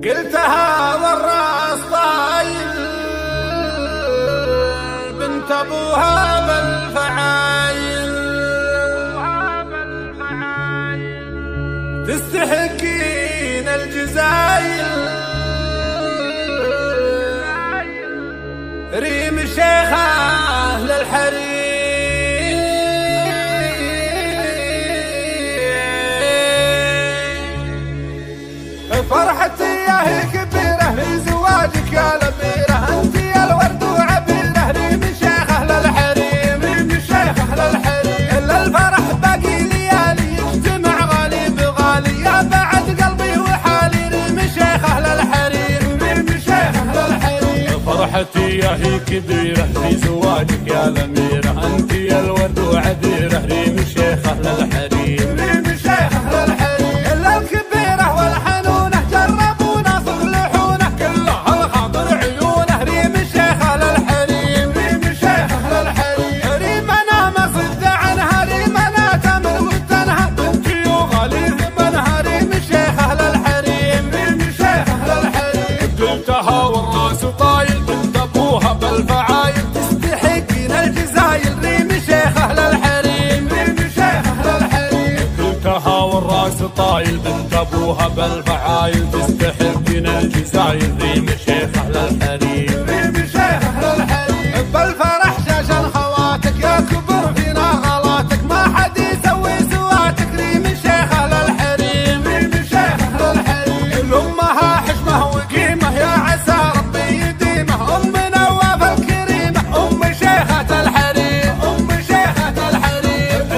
قلتها والراس طايل بنت ابوها بالفعايل تستحقين الجزايل ريم شيخة للحريم فرحتي يا هي كبيرة في زواجك يا لميرة انت يا الورد وعبيرة ريم شيخة للحريم ريم شيخة للحريم الا الفرح باقي ليالي يجتمع غالي بغالي يا بعد قلبي وحالي ريم شيخة للحريم ريم شيخة للحريم فرحتي يا هي كبيرة في زواجك يا لميرة انت يا الورد وعبيرة ريم شيخة للحريم ريم شيخة للحريم الا الكبيرة والحنونة جربونا صلحونا كله الخاطر عيونه ريم شيخة للحريم ريم شيخة للحريم ريم انا ما صد عنها ريم انا تمر وتنهى بنتي وغالي ثمنها ريم شيخة للحريم ريم شيخة للحريم قلتها والراس طايل بنت ابوها بالفعايل تستحقين الجزايل ريم شيخة للحريم ريم شيخة للحريم قلتها والراس طايل بنت ابوها بالفعايل تستحقين الجزايل ريم شيخة للحريم ريم شيخة للحريم بالفرح شاشن خواتك يا كبر فينا غلاتك ما حد يسوي سواتك ريم شيخة للحريم ريم شيخة للحريم لأمها حشمه وقيمه يا عسى ربي يديمه أم نواف الكريمة أم شيخة الحريم أم شيخة الحريم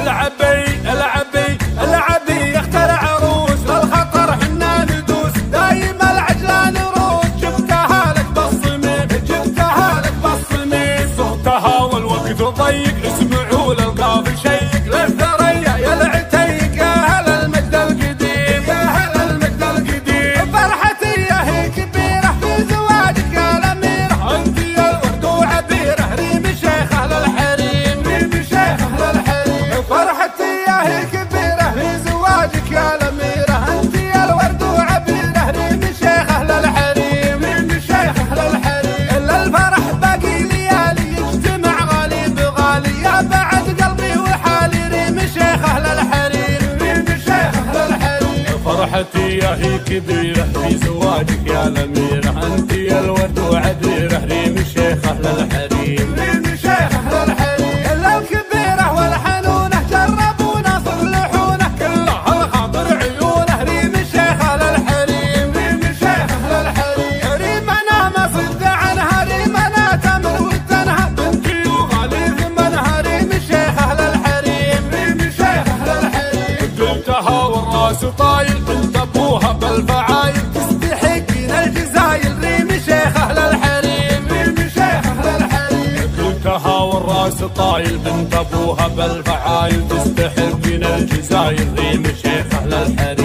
العبي يختار عروس للخطر حنا ندوس دايم العجلة نروس جبتها لك بالصميم جبتها لك بالصميم صوتها والوقت ضيق اسمعوا للقاف شيق للثريا يا العتيق يا هل المجد القديم يا هل المجد القديم فرحتي يا هي كبيرة في زواجك يا لميرة انت يا الورد وعبيرة ريم شيخة للحريم ريم شيخة للحريم فرحتي يا هي كبيرة في زواجك يا لميرة انت يا الورد وعبيرة ريم شيخة للحريم ريم شيخة للحريم الا الفرح باقي ليالي يجتمع غالي بغالي يا بعد قلبي وحالي ريم شيخة للحريم ريم شيخة للحريم فرحتي يا هي كبيرة في زواجك يا لميرة انت يا الورد وعبيرة ريم شيخة للحريم ريم شيخة للحريم الا الكبيرة والحنونة جربونا صلحونا كله الخاطر عيونه ريم شيخة للحريم ريم شيخة للحريم ريم انا ما صد عنها ريم انا تمر وتنهى بنتي وغالي ثمنها ريم شيخة للحريم ريم شيخة للحريم قلتها والراس طايل بنت ابوها بالفعايل تستحقين الجزايل ريم شيخة للحريم ريم شيخة للحريم قلتها والراس طايل بنت ابوها بالفعايل تستحقين الجزايل ريم شيخة للحريم